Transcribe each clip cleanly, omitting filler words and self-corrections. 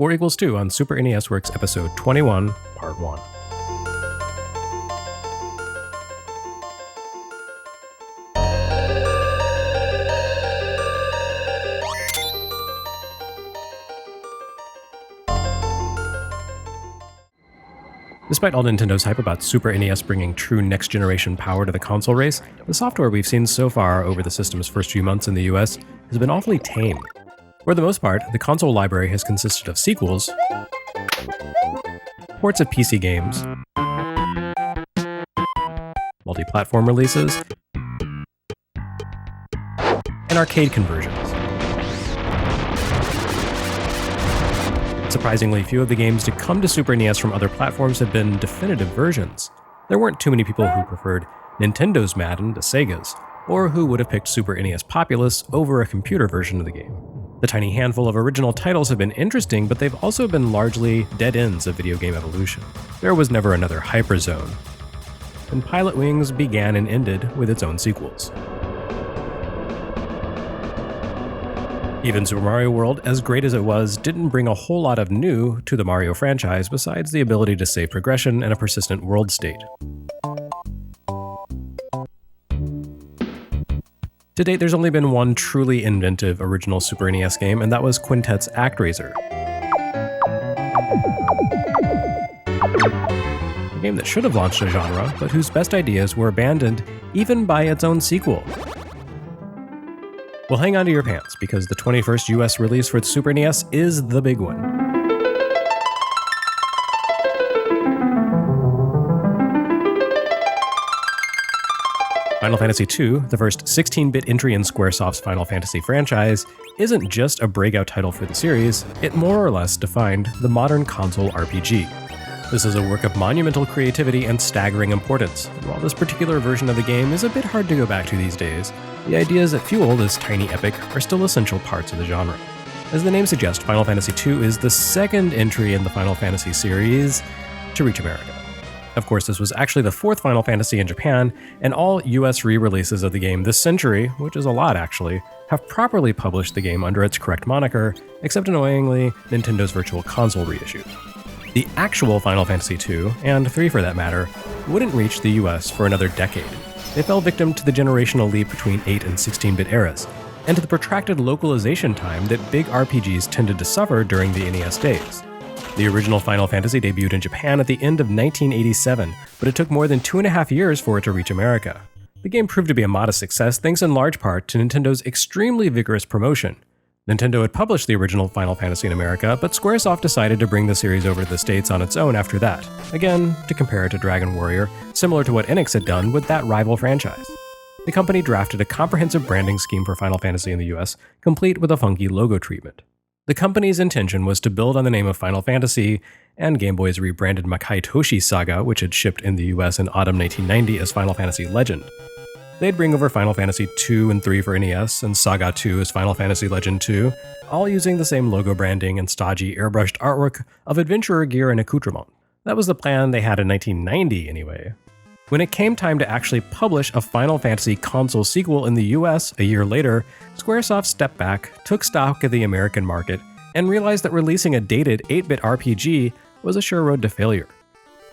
4 equals 2 on Super NES Works Episode 21, Part 1. Despite all Nintendo's hype about Super NES bringing true next-generation power to the console race, the software we've seen so far over the system's first few months in the US has been awfully tame. For the most part, the console library has consisted of sequels, ports of PC games, multi-platform releases, and arcade conversions. Surprisingly, few of the games to come to Super NES from other platforms have been definitive versions. There weren't too many people who preferred Nintendo's Madden to Sega's, or who would have picked Super NES Populous over a computer version of the game. The tiny handful of original titles have been interesting, but they've also been largely dead ends of video game evolution. There was never another Hyperzone, and Pilot Wings began and ended with its own sequels. Even Super Mario World, as great as it was, didn't bring a whole lot of new to the Mario franchise besides the ability to save progression and a persistent world state. To date, there's only been one truly inventive original Super NES game, and that was Quintet's ActRaiser. A game that should have launched a genre, but whose best ideas were abandoned even by its own sequel. Well, hang on to your pants, because the 21st US release for the Super NES is the big one. Final Fantasy II, the first 16-bit entry in Squaresoft's Final Fantasy franchise, isn't just a breakout title for the series, it more or less defined the modern console RPG. This is a work of monumental creativity and staggering importance, and while this particular version of the game is a bit hard to go back to these days, the ideas that fuel this tiny epic are still essential parts of the genre. As the name suggests, Final Fantasy II is the second entry in the Final Fantasy series to reach America. Of course, this was actually the fourth Final Fantasy in Japan, and all US re-releases of the game this century, which is a lot actually, have properly published the game under its correct moniker, except annoyingly, Nintendo's Virtual Console reissue. The actual Final Fantasy II, and 3 for that matter, wouldn't reach the US for another decade. They fell victim to the generational leap between 8 and 16-bit eras, and to the protracted localization time that big RPGs tended to suffer during the NES days. The original Final Fantasy debuted in Japan at the end of 1987, but it took more than 2.5 years for it to reach America. The game proved to be a modest success thanks in large part to Nintendo's extremely vigorous promotion. Nintendo had published the original Final Fantasy in America, but Squaresoft decided to bring the series over to the States on its own after that, again, to compare it to Dragon Warrior, similar to what Enix had done with that rival franchise. The company drafted a comprehensive branding scheme for Final Fantasy in the US, complete with a funky logo treatment. The company's intention was to build on the name of Final Fantasy and Game Boy's rebranded Makai Toshi Saga, which had shipped in the US in autumn 1990 as Final Fantasy Legend. They'd bring over Final Fantasy II and III for NES, and Saga 2 as Final Fantasy Legend 2, all using the same logo branding and stodgy airbrushed artwork of adventurer gear and accoutrement. That was the plan they had in 1990 anyway. When it came time to actually publish a Final Fantasy console sequel in the US a year later, Squaresoft stepped back, took stock of the American market, and realized that releasing a dated 8-bit RPG was a sure road to failure.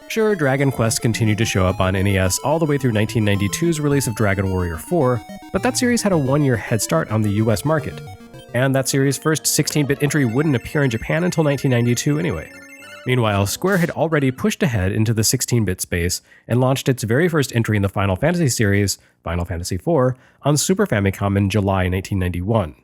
Sure, Dragon Quest continued to show up on NES all the way through 1992's release of Dragon Warrior 4, but that series had a 1-year head start on the US market, and that series' first 16-bit entry wouldn't appear in Japan until 1992 anyway. Meanwhile, Square had already pushed ahead into the 16-bit space and launched its very first entry in the Final Fantasy series, Final Fantasy IV, on Super Famicom in July 1991.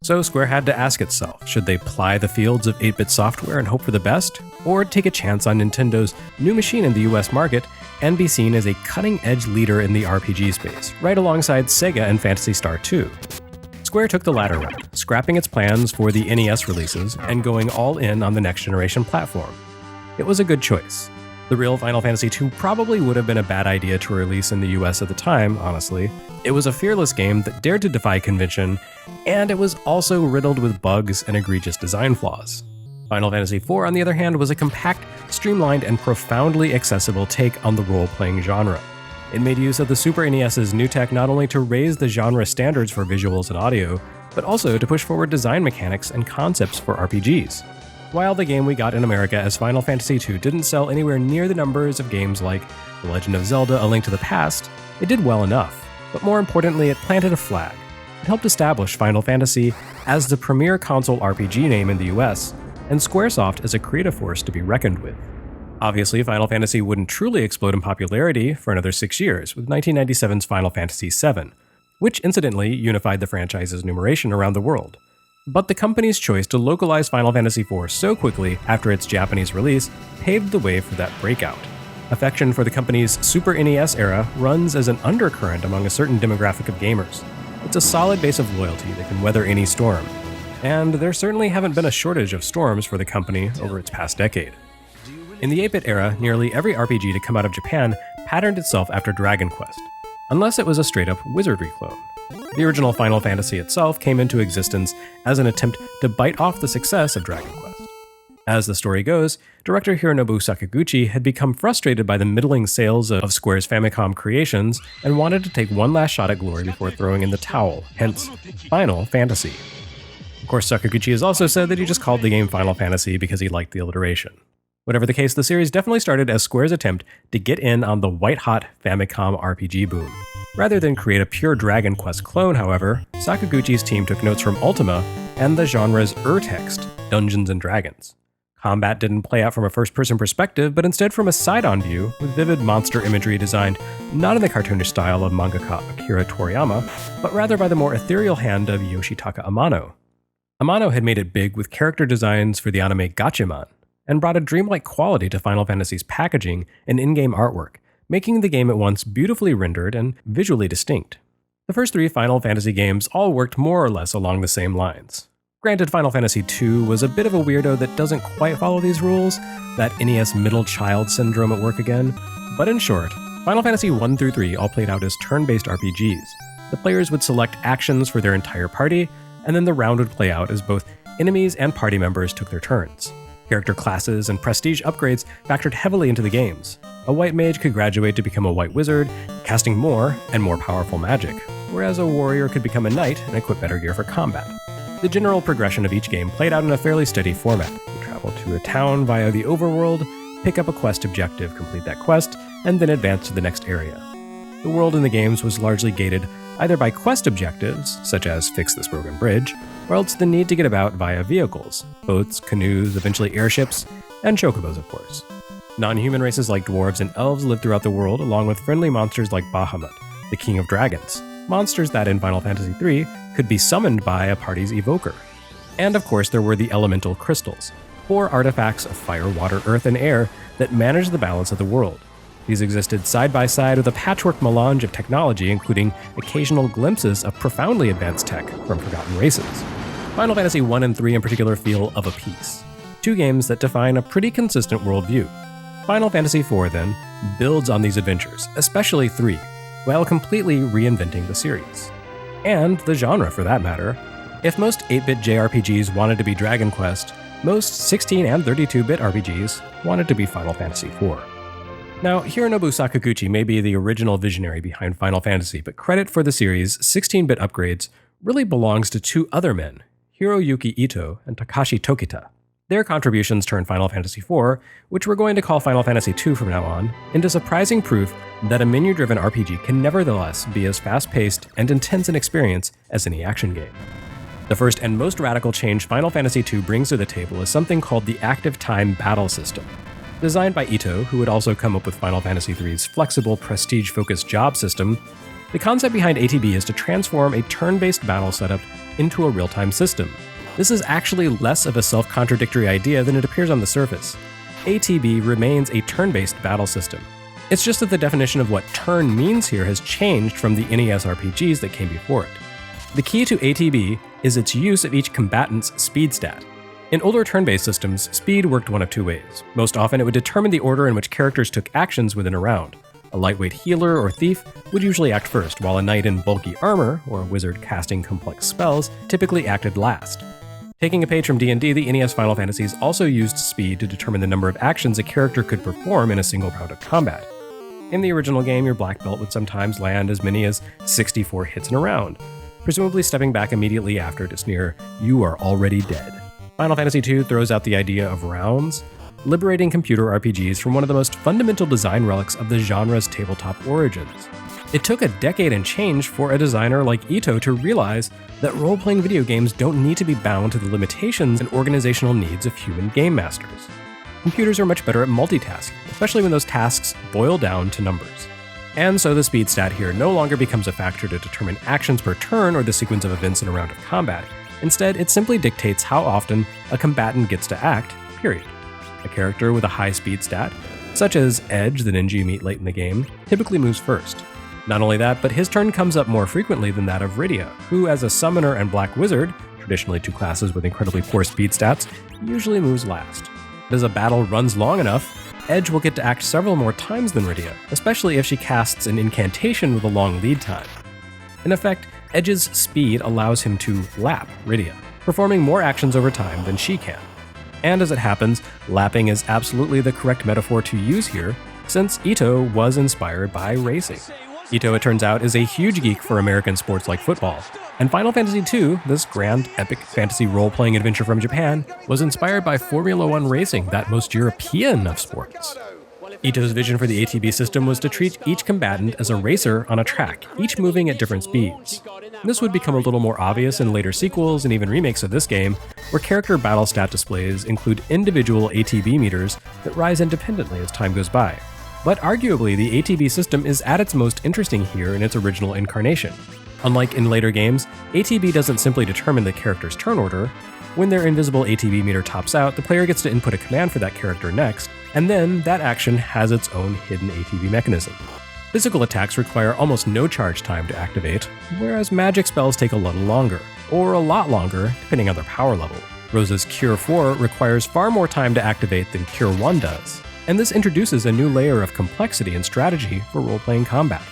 So Square had to ask itself, should they ply the fields of 8-bit software and hope for the best, or take a chance on Nintendo's new machine in the US market and be seen as a cutting-edge leader in the RPG space, right alongside Sega and Phantasy Star 2? Square took the latter route, scrapping its plans for the NES releases and going all in on the next-generation platform. It was a good choice. The real Final Fantasy II probably would have been a bad idea to release in the US at the time, honestly. It was a fearless game that dared to defy convention, and it was also riddled with bugs and egregious design flaws. Final Fantasy IV, on the other hand, was a compact, streamlined, and profoundly accessible take on the role-playing genre. It made use of the Super NES's new tech not only to raise the genre standards for visuals and audio, but also to push forward design mechanics and concepts for RPGs. While the game we got in America as Final Fantasy II didn't sell anywhere near the numbers of games like The Legend of Zelda: A Link to the Past, it did well enough, but more importantly, it planted a flag. It helped establish Final Fantasy as the premier console RPG name in the US, and Squaresoft as a creative force to be reckoned with. Obviously, Final Fantasy wouldn't truly explode in popularity for another 6 years, with 1997's Final Fantasy VII, which incidentally unified the franchise's numeration around the world. But the company's choice to localize Final Fantasy IV so quickly after its Japanese release paved the way for that breakout. Affection for the company's Super NES era runs as an undercurrent among a certain demographic of gamers. It's a solid base of loyalty that can weather any storm. And there certainly haven't been a shortage of storms for the company over its past decade. In the 8-bit era, nearly every RPG to come out of Japan patterned itself after Dragon Quest, unless it was a straight-up wizardry clone. The original Final Fantasy itself came into existence as an attempt to bite off the success of Dragon Quest. As the story goes, director Hironobu Sakaguchi had become frustrated by the middling sales of Square's Famicom creations and wanted to take one last shot at glory before throwing in the towel, hence Final Fantasy. Of course, Sakaguchi has also said that he just called the game Final Fantasy because he liked the alliteration. Whatever the case, the series definitely started as Square's attempt to get in on the white-hot Famicom RPG boom. Rather than create a pure Dragon Quest clone, however, Sakaguchi's team took notes from Ultima and the genre's urtext, Dungeons & Dragons. Combat didn't play out from a first-person perspective, but instead from a side-on view, with vivid monster imagery designed not in the cartoonish style of mangaka Akira Toriyama, but rather by the more ethereal hand of Yoshitaka Amano. Amano had made it big with character designs for the anime Gatchaman, and brought a dreamlike quality to Final Fantasy's packaging and in-game artwork, making the game at once beautifully rendered and visually distinct. The first 3 Final Fantasy games all worked more or less along the same lines. Granted, Final Fantasy II was a bit of a weirdo that doesn't quite follow these rules, that NES middle child syndrome at work again, but in short, Final Fantasy 1 through 3 all played out as turn-based RPGs. The players would select actions for their entire party, and then the round would play out as both enemies and party members took their turns. Character classes and prestige upgrades factored heavily into the games. A white mage could graduate to become a white wizard, casting more and more powerful magic, whereas a warrior could become a knight and equip better gear for combat. The general progression of each game played out in a fairly steady format. You travel to a town via the overworld, pick up a quest objective, complete that quest, and then advance to the next area. The world in the games was largely gated either by quest objectives, such as fix this broken bridge, or else the need to get about via vehicles, boats, canoes, eventually airships, and chocobos, of course. Non-human races like dwarves and elves lived throughout the world, along with friendly monsters like Bahamut, the king of dragons, monsters that in Final Fantasy III could be summoned by a party's evoker. And of course there were the elemental crystals, 4 artifacts of fire, water, earth, and air that managed the balance of the world. These existed side by side with a patchwork melange of technology, including occasional glimpses of profoundly advanced tech from forgotten races. Final Fantasy I and III in particular feel of a piece. 2 games that define a pretty consistent worldview. Final Fantasy IV, then, builds on these adventures, especially 3, while completely reinventing the series. And the genre, for that matter. If most 8-bit JRPGs wanted to be Dragon Quest, most 16 and 32-bit RPGs wanted to be Final Fantasy IV. Now, Hironobu Sakaguchi may be the original visionary behind Final Fantasy, but credit for the series' 16-bit upgrades really belongs to 2 other men, Hiroyuki Ito and Takashi Tokita. Their contributions turned Final Fantasy IV, which we're going to call Final Fantasy II from now on, into surprising proof that a menu-driven RPG can nevertheless be as fast-paced and intense an experience as any action game. The first and most radical change Final Fantasy II brings to the table is something called the Active Time Battle System. Designed by Ito, who would also come up with Final Fantasy III's flexible, prestige-focused job system, the concept behind ATB is to transform a turn-based battle setup into a real-time system. This is actually less of a self-contradictory idea than it appears on the surface. ATB remains a turn-based battle system. It's just that the definition of what turn means here has changed from the NES RPGs that came before it. The key to ATB is its use of each combatant's speed stat. In older turn-based systems, speed worked one of 2 ways. Most often, it would determine the order in which characters took actions within a round. A lightweight healer or thief would usually act first, while a knight in bulky armor, or a wizard casting complex spells, typically acted last. Taking a page from D&D, the NES Final Fantasies also used speed to determine the number of actions a character could perform in a single round of combat. In the original game, your black belt would sometimes land as many as 64 hits in a round, presumably stepping back immediately after to sneer, "You are already dead." Final Fantasy II throws out the idea of rounds, liberating computer RPGs from one of the most fundamental design relics of the genre's tabletop origins. It took a decade and change for a designer like Ito to realize that role-playing video games don't need to be bound to the limitations and organizational needs of human game masters. Computers are much better at multitasking, especially when those tasks boil down to numbers. And so the speed stat here no longer becomes a factor to determine actions per turn or the sequence of events in a round of combat. Instead, it simply dictates how often a combatant gets to act, period. A character with a high speed stat, such as Edge, the ninja you meet late in the game, typically moves first. Not only that, but his turn comes up more frequently than that of Rydia, who as a summoner and black wizard, traditionally two classes with incredibly poor speed stats, usually moves last. But as a battle runs long enough, Edge will get to act several more times than Rydia, especially if she casts an incantation with a long lead time. In effect, Edge's speed allows him to lap Rydia, performing more actions over time than she can. And as it happens, lapping is absolutely the correct metaphor to use here, since Ito was inspired by racing. Ito, it turns out, is a huge geek for American sports like football, and Final Fantasy II, this grand, epic fantasy role-playing adventure from Japan, was inspired by Formula One racing, that most European of sports. Ito's vision for the ATB system was to treat each combatant as a racer on a track, each moving at different speeds. This would become a little more obvious in later sequels and even remakes of this game, where character battle stat displays include individual ATB meters that rise independently as time goes by. But arguably, the ATB system is at its most interesting here in its original incarnation. Unlike in later games, ATB doesn't simply determine the character's turn order. When their invisible ATB meter tops out, the player gets to input a command for that character next, and then that action has its own hidden ATB mechanism. Physical attacks require almost no charge time to activate, whereas magic spells take a little longer, or a lot longer, depending on their power level. Rosa's Cure 4 requires far more time to activate than Cure 1 does, and this introduces a new layer of complexity and strategy for role-playing combat.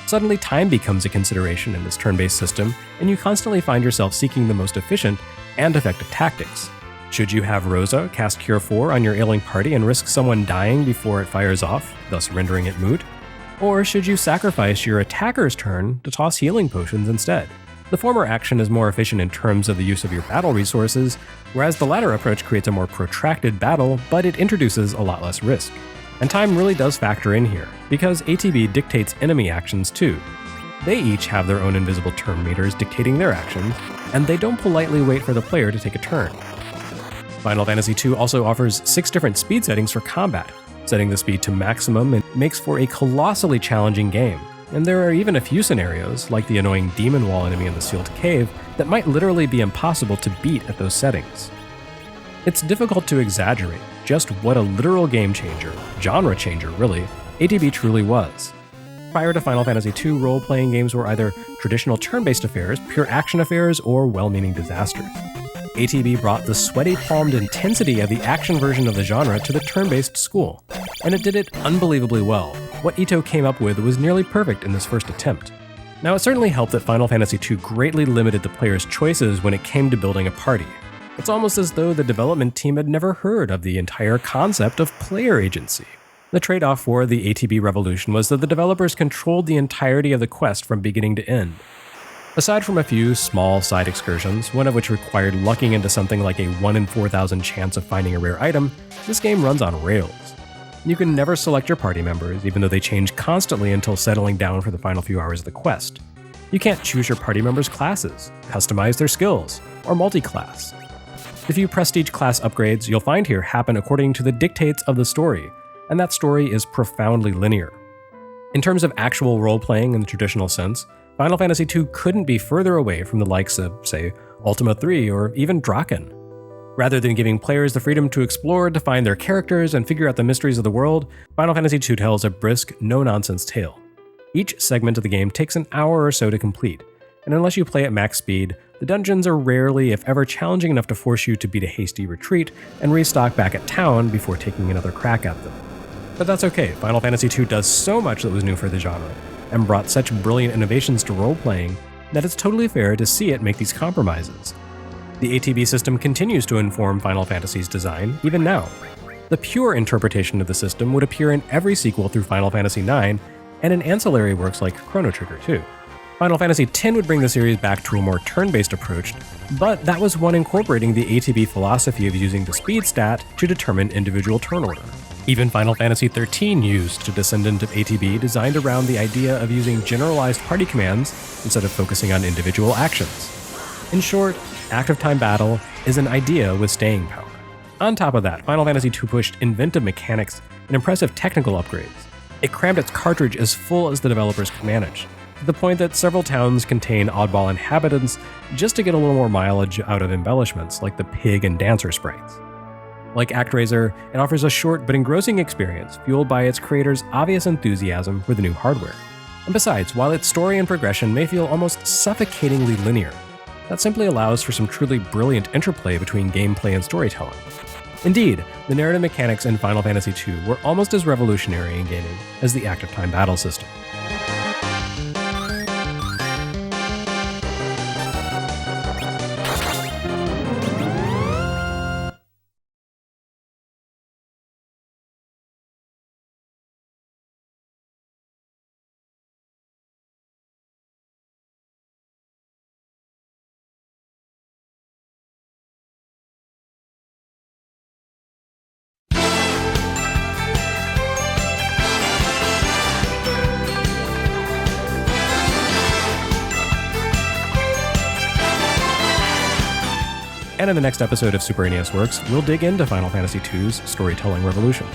Suddenly, time becomes a consideration in this turn-based system, and you constantly find yourself seeking the most efficient and effective tactics. Should you have Rosa cast Cure 4 on your ailing party and risk someone dying before it fires off, thus rendering it moot? Or should you sacrifice your attacker's turn to toss healing potions instead? The former action is more efficient in terms of the use of your battle resources, whereas the latter approach creates a more protracted battle, but it introduces a lot less risk. And time really does factor in here, because ATB dictates enemy actions too. They each have their own invisible turn meters dictating their actions, and they don't politely wait for the player to take a turn. Final Fantasy II also offers 6 different speed settings for combat. Setting the speed to maximum makes for a colossally challenging game, and there are even a few scenarios, like the annoying demon wall enemy in the sealed cave, that might literally be impossible to beat at those settings. It's difficult to exaggerate just what a literal game changer, genre changer really, ATB truly was. Prior to Final Fantasy II, role-playing games were either traditional turn-based affairs, pure action affairs, or well-meaning disasters. ATB brought the sweaty-palmed intensity of the action version of the genre to the turn-based school, and it did it unbelievably well. What Ito came up with was nearly perfect in this first attempt. Now, it certainly helped that Final Fantasy II greatly limited the player's choices when it came to building a party. It's almost as though the development team had never heard of the entire concept of player agency. The trade-off for the ATB revolution was that the developers controlled the entirety of the quest from beginning to end. Aside from a few small side excursions, one of which required lucking into something like a 1 in 4,000 chance of finding a rare item, this game runs on rails. You can never select your party members, even though they change constantly until settling down for the final few hours of the quest. You can't choose your party members' classes, customize their skills, or multi-class. The few prestige class upgrades you'll find here happen according to the dictates of the story, and that story is profoundly linear. In terms of actual role-playing in the traditional sense, Final Fantasy II couldn't be further away from the likes of, say, Ultima 3 or even Draken. Rather than giving players the freedom to explore, define their characters, and figure out the mysteries of the world, Final Fantasy II tells a brisk, no-nonsense tale. Each segment of the game takes an hour or so to complete, and unless you play at max speed, the dungeons are rarely, if ever, challenging enough to force you to beat a hasty retreat and restock back at town before taking another crack at them. But that's okay, Final Fantasy II does so much that was new for the genre, and brought such brilliant innovations to role-playing, that it's totally fair to see it make these compromises. The ATB system continues to inform Final Fantasy's design, even now. The pure interpretation of the system would appear in every sequel through Final Fantasy IX, and in ancillary works like Chrono Trigger too. Final Fantasy X would bring the series back to a more turn-based approach, but that was one incorporating the ATB philosophy of using the speed stat to determine individual turn order. Even Final Fantasy XIII used a descendant of ATB designed around the idea of using generalized party commands instead of focusing on individual actions. In short, active time battle is an idea with staying power. On top of that, Final Fantasy II pushed inventive mechanics and impressive technical upgrades. It crammed its cartridge as full as the developers could manage, to the point that several towns contain oddball inhabitants just to get a little more mileage out of embellishments like the pig and dancer sprites. Like ActRaiser, it offers a short but engrossing experience fueled by its creators' obvious enthusiasm for the new hardware. And besides, while its story and progression may feel almost suffocatingly linear, that simply allows for some truly brilliant interplay between gameplay and storytelling. Indeed, the narrative mechanics in Final Fantasy II were almost as revolutionary in gaming as the active time battle system. And in the next episode of Super NES Works, we'll dig into Final Fantasy II's storytelling revolution.